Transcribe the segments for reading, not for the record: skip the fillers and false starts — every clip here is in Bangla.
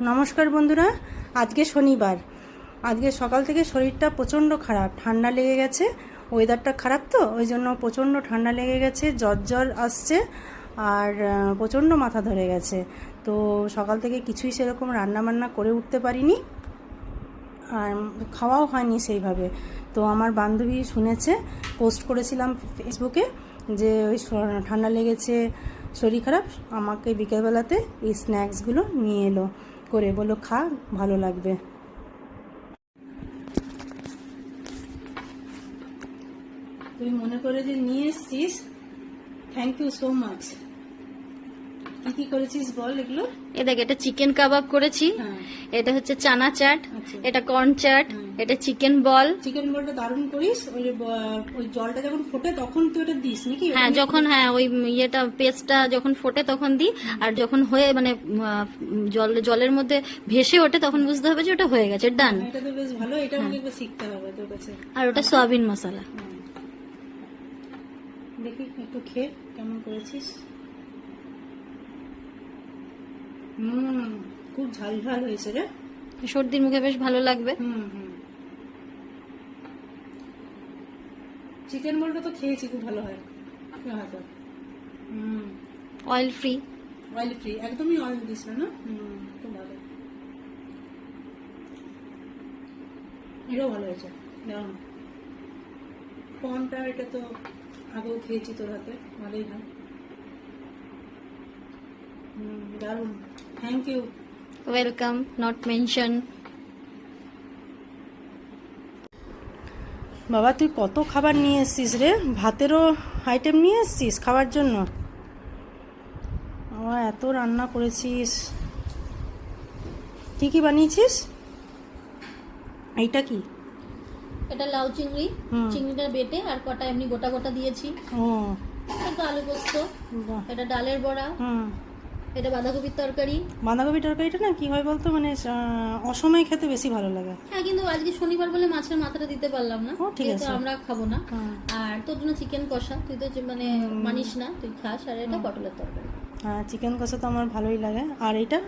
নমস্কার বন্ধুরা, আজকে শনিবার। আজকে সকাল থেকে শরীরটা প্রচণ্ড খারাপ, ঠান্ডা লেগে গেছে। ওয়েদারটা খারাপ তো ওই জন্য প্রচণ্ড ঠান্ডা লেগে গেছে, জ্বর আসছে আর প্রচণ্ড মাথা ধরে গেছে। তো সকাল থেকে কিছুই সেরকম রান্নাবান্না করে উঠতে পারিনি আর খাওয়াও হয়নি সেইভাবে। তো আমার বান্ধবী শুনেছে, পোস্ট করেছিলাম ফেসবুকে যে ওই ঠান্ডা লেগেছে, শরীর খারাপ, আমাকে বিকেলবেলাতে এই স্ন্যাক্সগুলো নিয়ে এলো করে, বলো খা, ভালো লাগবে। তুই মনে করে যে নিয়ে এসছিস, থ্যাংক ইউ সো মাচ। কি কি করেছিস বল এগুলো? দেখ, এটা চিকেন কাবাব করেছি, এটা হচ্ছে চানা চাট, এটা কর্ন চাট, এটা চিকেন বল। চিকেন বলটা দারুণ করিস। ওই জলটা যখন ফোটে তখন তুই এটা দিস নাকি? হ্যাঁ, যখন ওই ইয়েটা পেস্টটা যখন ফোটে তখন দিই, আর যখন হয়ে মানে জলের মধ্যে ভেসে ওঠে তখন বুঝতে হবে যে ওটা হয়ে গেছে, ডান। এটা তো বেশ ভালো, এটা আমাকে একবার শিখতে হবে তোর কাছে। আর ওটা সয়াবিন মশলা। দেখি একটু খেয়ে কেমন করেছিস। খুব ঝাল ঝাল হয়েছে রে, সর্দির মুখে বেশ ভালো লাগবে। চিকেন বলটা তো খেয়েছি, খুব ভালো হয়। অয়েল ফ্রি, একদমই অয়েল দিস না। খুব ভালো, এটাও ভালো হয়েছে। দারুণ কর্নটা, এটা তো আগেও খেয়েছি তোর হাতে, ভালোই হয়। দারুণ, thank you. Welcome, not mention. বাবা, তুই কত খাবার নিয়ে এসছিস রে, ভাতেরও আইটেম নিয়ে এসছিস খাওয়ার জন্য। বাবা, এত রান্না করেছিস, কি কি বানিয়েছিস? এইটা কি? এটা লাউ চিংড়ি, চিংড়িটা বেটে আর কটা এমনি গোটা গোটা দিয়েছি। এটা আলু পোস্ত, এটা ডালের বড়া, এটা বাঁধাকপির তরকারি। বাঁধাকপির তরকারিটা না কি হয় বলতো, মানে অসময়ে খেতে বেশি ভালো লাগে। হ্যাঁ, কিন্তু আজকে শনিবার বলে মাছের মাথাটা দিতে পারলাম না, ঠিক আছে, আমরা খাবো না। আর তোর জন্য চিকেন কষা, তুই তো মানে মানিস না, তুই খাস। আর এটা পটলের তরকারি। হ্যাঁ, চিকেন কষা তো আমার ভালোই লাগে। আর এটা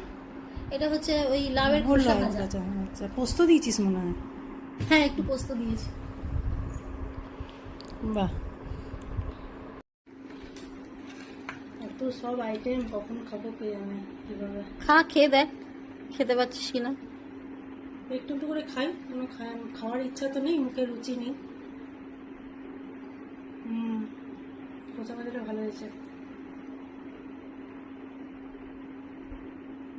হচ্ছে ওই লাউয়ের খোসা ভাজা। আচ্ছা, পোস্ত দিয়েছিস মনে হয়। হ্যাঁ, একটু পোস্ত দিয়েছি। বাহ, এত সব আইটেম কখন খাবো কে জানে। কিভাবে খেয়ে দেখ, খেতে পাচ্ছিস কিনা। একটু একটু করে খাই, কোনো খাওয়ার ইচ্ছা তো নেই, মুখে রুচি নেই। কষা ভাজাটা ভালো হয়েছে।